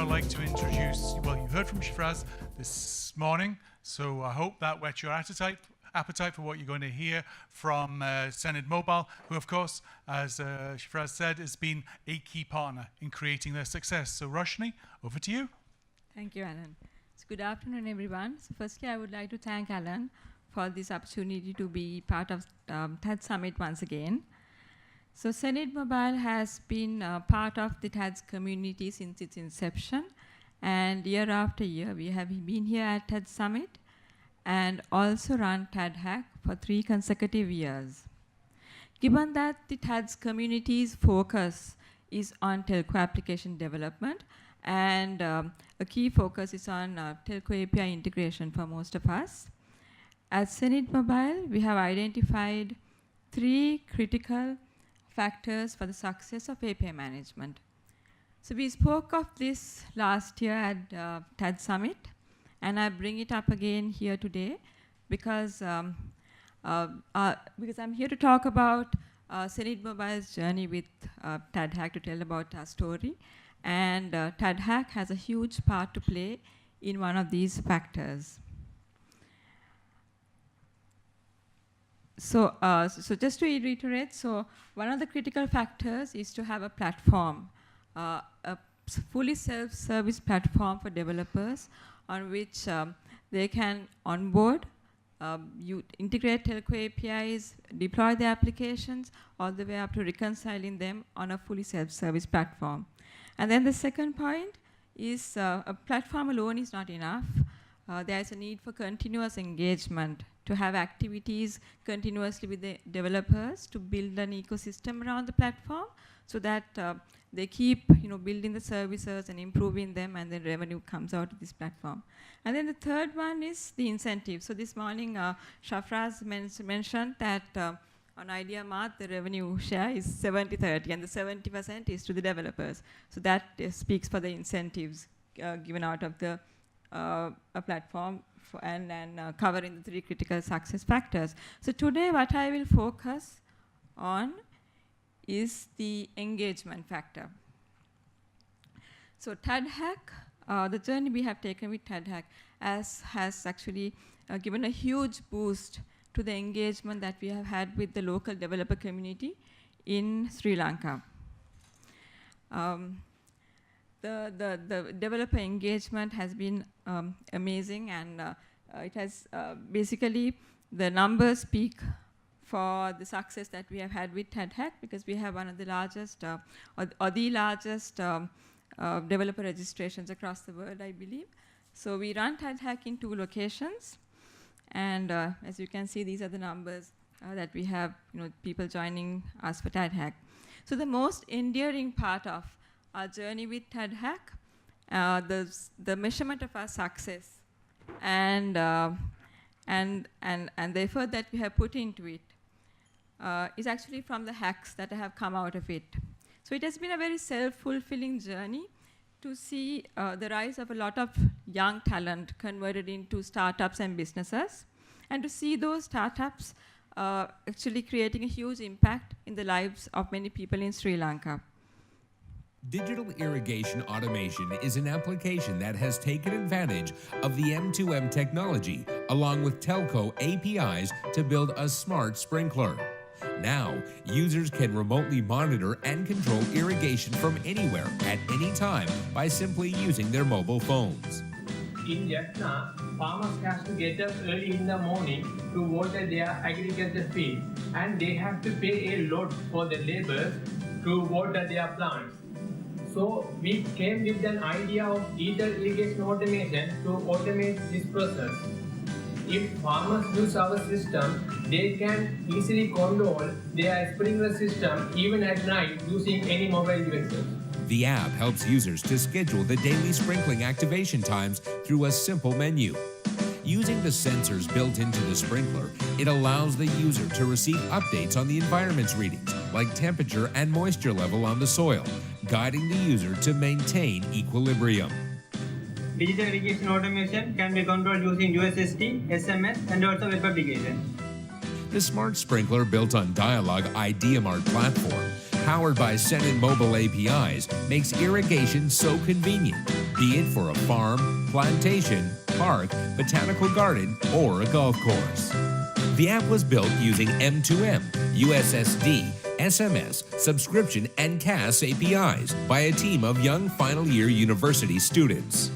now like to introduce, well, you heard from Shafraz this morning, so I hope that whets your appetite for what you're going to hear from hSenid Mobile, who of course, as Shafraz said, has been a key partner in creating their success. So Roshni, over to you. Thank you, Alan. So good afternoon, everyone. So firstly, I would like to thank Alan for this opportunity to be part of TAD Summit once again. So hSenid Mobile has been part of the TAD's community since its inception, and year after year we have been here at TAD Summit and also run TADHack for 3 consecutive years. Given that the TAD's community's focus is on telco application development, and a key focus is on telco API integration for most of us, at hSenid Mobile we have identified 3 critical factors for the success of API management. So we spoke of this last year at TAD Summit, and I bring it up again here today because I'm here to talk about hSenid Mobile's journey with TADHack, to tell about our story, and TADHack has a huge part to play in one of these factors. So, so just to reiterate, so one of the critical factors is to have a platform, a fully self-service platform for developers on which they can onboard, you integrate telco APIs, deploy the applications, all the way up to reconciling them on a fully self-service platform. And then the second point is a platform alone is not enough. There is a need for continuous engagement, to have activities continuously with the developers to build an ecosystem around the platform so that they keep building the services and improving them, and then revenue comes out of this platform. And then the third one is the incentive. So this morning, Shafraz mentioned that on Idea Mart, the revenue share is 70-30, and the 70% is to the developers. So that speaks for the incentives given out of the a platform and covering the 3 critical success factors. So today what I will focus on is the engagement factor. So TADHack, the journey we have taken with TADHack has actually given a huge boost to the engagement that we have had with the local developer community in Sri Lanka. The developer engagement has been amazing, and it has basically, the numbers speak for the success that we have had with TADHack, because we have one of the largest, or the largest developer registrations across the world, I believe. So we run TADHack in 2 locations, and as you can see, these are the numbers that we have, people joining us for TADHack. So the most endearing part of our journey with TADHack, the measurement of our success, and the effort that we have put into it is actually from the hacks that have come out of it. So it has been a very self-fulfilling journey to see the rise of a lot of young talent converted into startups and businesses, and to see those startups actually creating a huge impact in the lives of many people in Sri Lanka. Digital irrigation automation is an application that has taken advantage of the M2M technology along with telco APIs to build a smart sprinkler. Now, users can remotely monitor and control irrigation from anywhere at any time by simply using their mobile phones. In Jaffna, farmers have to get up early in the morning to water their agriculture field, and they have to pay a lot for the laborers to water their plants. So we came with an idea of digital irrigation automation to automate this process. If farmers use our system, they can easily control their sprinkler system even at night using any mobile devices. The app helps users to schedule the daily sprinkling activation times through a simple menu. Using the sensors built into the sprinkler, it allows the user to receive updates on the environment's readings, like temperature and moisture level on the soil, guiding the user to maintain equilibrium. Digital irrigation automation can be controlled using USSD, SMS, and also web application. The smart sprinkler built on Dialog IdeaMart platform powered by hSenid mobile APIs, makes irrigation so convenient, be it for a farm, plantation, park, botanical garden, or a golf course. The app was built using M2M, USSD, SMS, subscription, and CAS APIs by a team of young final year university students.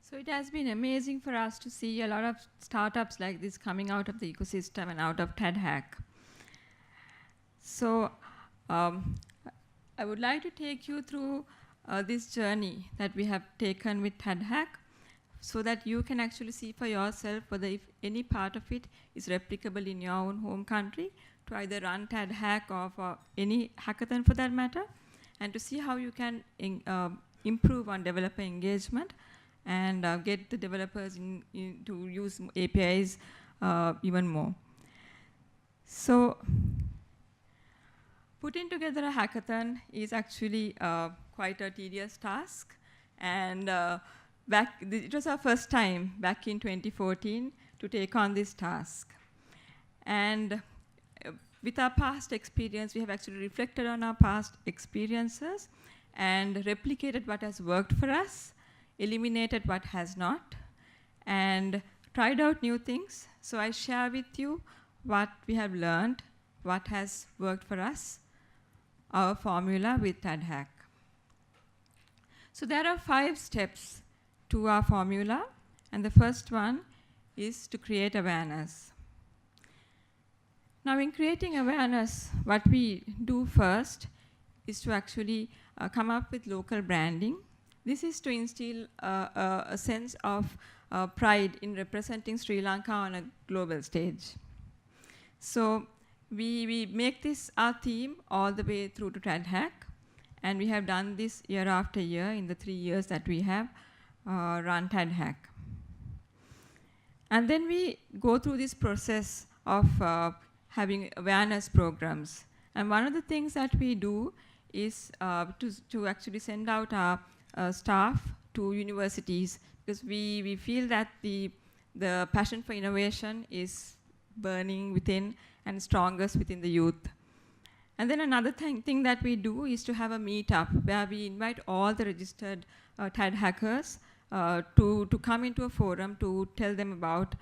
So it has been amazing for us to see a lot of startups like this coming out of the ecosystem and out of TADHack. So I would like to take you through this journey that we have taken with TADHack so that you can actually see for yourself whether if any part of it is replicable in your own home country to either run TADHack or for any hackathon for that matter, and to see how you can improve on developer engagement and get the developers to use APIs even more. So putting together a hackathon is actually quite a tedious task. And it was our first time back in 2014 to take on this task. And with our past experience, we have actually reflected on our past experiences and replicated what has worked for us, eliminated what has not, and tried out new things. So I share with you what we have learned, what has worked for us, our formula with TADHack. So there are 5 steps to our formula, and the first one is to create awareness. Now in creating awareness, what we do first is to actually come up with local branding. This is to instill a sense of pride in representing Sri Lanka on a global stage. So we make this our theme all the way through to TADHack, and we have done this year after year in the 3 years that we have run TADHack. And then we go through this process of having awareness programs. And one of the things that we do is to actually send out our staff to universities, because we feel that the passion for innovation is burning within and strongest within the youth. And then another thing that we do is to have a meetup where we invite all the registered TADHackers to come into a forum to tell them about,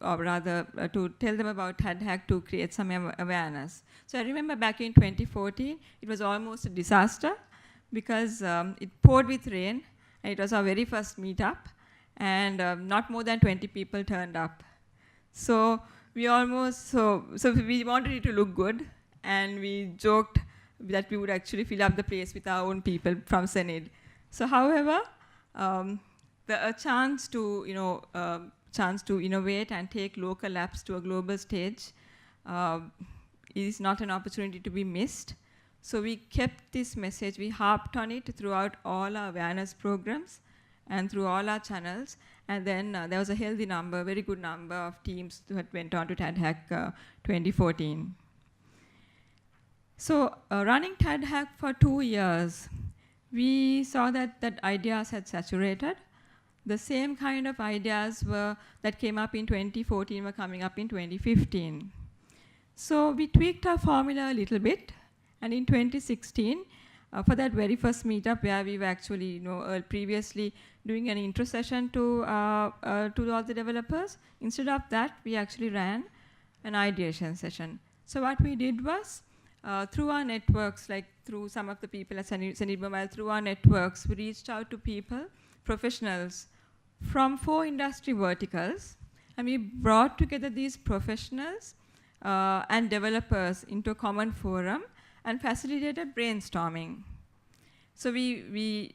or rather to tell them about TADHack to create some awareness. So I remember back in 2014, it was almost a disaster because it poured with rain, and it was our very first meetup, and not more than 20 people turned up. So we we wanted it to look good, and we joked that we would actually fill up the place with our own people from hSenid. So however, a chance to innovate and take local apps to a global stage is not an opportunity to be missed. So we kept this message, we harped on it throughout all our awareness programs and through all our channels. And then there was a healthy number, very good number of teams that went on to TADHack 2014. So running TADHack for 2 years, we saw that ideas had saturated. The same kind of ideas that came up in 2014 were coming up in 2015. So we tweaked our formula a little bit, and in 2016, for that very first meetup where we were actually previously doing an intro session to all the developers, instead of that, we actually ran an ideation session. So what we did was, through our networks, like through some of the people at hSenid Mobile, through our networks, we reached out to people, professionals, from 4 industry verticals, and we brought together these professionals and developers into a common forum and facilitated brainstorming. So we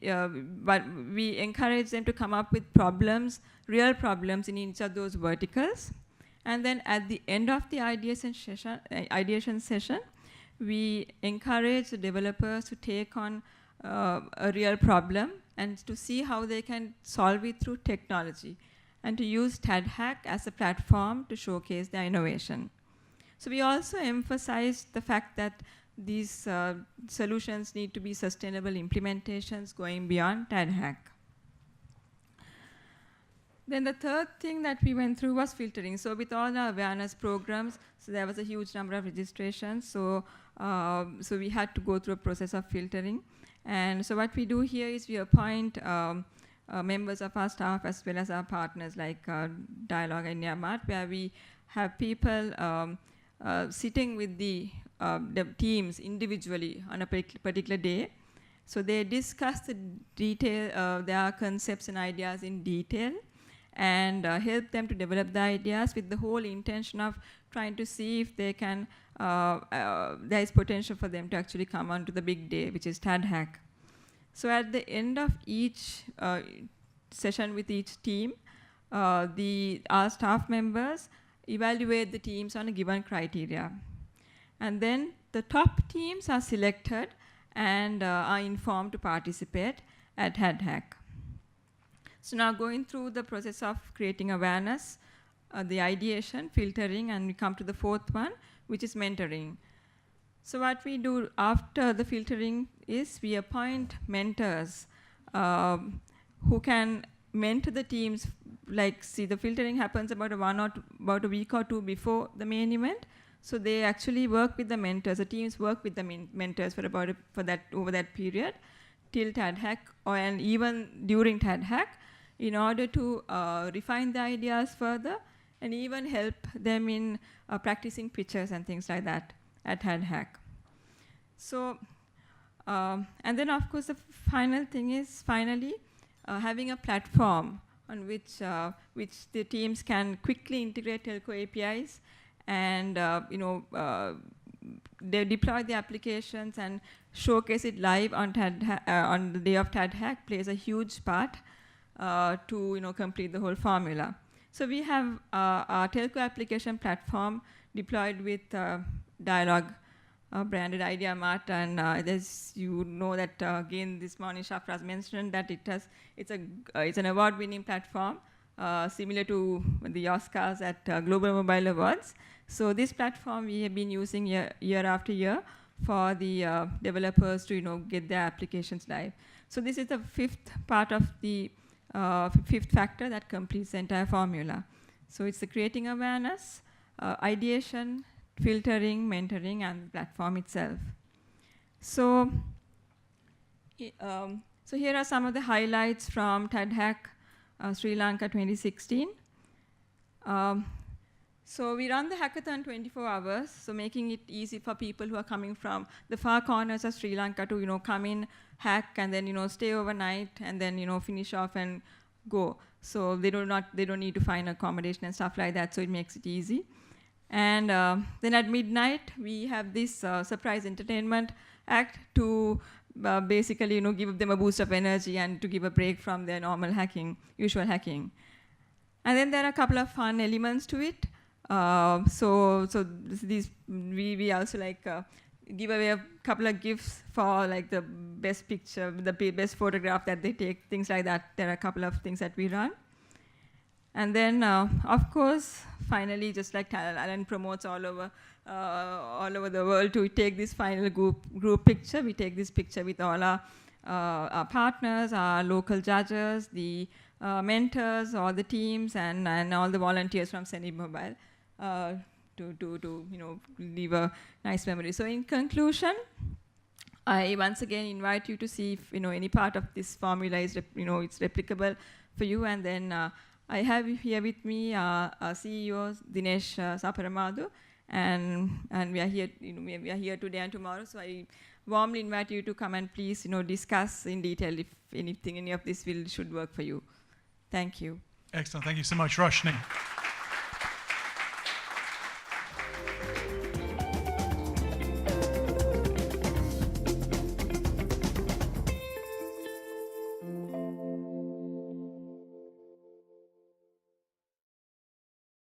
encouraged them to come up with problems, real problems in each of those verticals. And then at the end of the ideation session, we encourage the developers to take on a real problem and to see how they can solve it through technology, and to use TADHack as a platform to showcase their innovation. So we also emphasized the fact that these solutions need to be sustainable implementations going beyond TADHack. Then the third thing that we went through was filtering. So with all our awareness programs, so there was a huge number of registrations. So we had to go through a process of filtering. And so what we do here is we appoint members of our staff as well as our partners like TADHack and Mart, where we have people sitting with the teams individually on a particular day. So they discuss the detail, their concepts and ideas in detail, and help them to develop the ideas with the whole intention of trying to see if they can, there is potential for them to actually come on to the big day, which is TADHack. So at the end of each session with each team, our staff members evaluate the teams on a given criteria. And then the top teams are selected and are informed to participate at TADHack. So now going through the process of creating awareness, the ideation, filtering, and we come to the fourth one, which is mentoring. So what we do after the filtering is we appoint mentors who can mentor the teams. Like, see, the filtering happens about a week or two before the main event. So they actually work with the mentors. The teams work with the mentors for over that period till TADHack, and even during TADHack, in order to refine the ideas further and even help them in practicing pitches and things like that at TADHack. So, and then of course the final thing is finally having a platform on which the teams can quickly integrate telco APIs and they deploy the applications and showcase it live on on the day of TADHack plays a huge part to complete the whole formula. So we have our telco application platform deployed with Dialog branded Idea Mart, and as you know that again this morning Shafraz mentioned that it's an award-winning platform similar to the Oscars at Global Mobile Awards. So this platform we have been using year after year for the developers to get their applications live. So this is the fifth part of the fifth factor that completes the entire formula. So it's the creating awareness, ideation, filtering, mentoring, and the platform itself. So, so here are some of the highlights from TADHack Sri Lanka 2016. So we run the hackathon 24 hours, so making it easy for people who are coming from the far corners of Sri Lanka to come in, hack, and then stay overnight, and then finish off and go. So they don't need to find accommodation and stuff like that. So it makes it easy. And then at midnight we have this surprise entertainment act to basically give them a boost of energy and to give a break from their normal usual hacking. And then there are a couple of fun elements to it. So we also give away a couple of gifts for the best picture, the best photograph that they take, things like that. There are a couple of things that we run. And then, of course, finally, just like Alan promotes all over the world to take this final group picture, we take this picture with all our partners, our local judges, the mentors, all the teams, and all the volunteers from hSenid Mobile to leave a nice memory. So in conclusion, I once again invite you to see if any part of this formula is it's replicable for you. And then I have here with me our CEO Dinesh Saparamadu, and we are here we are here today and tomorrow. So I warmly invite you to come and please discuss in detail if any of this should work for you. Thank you. Excellent. Thank you so much, Roshni.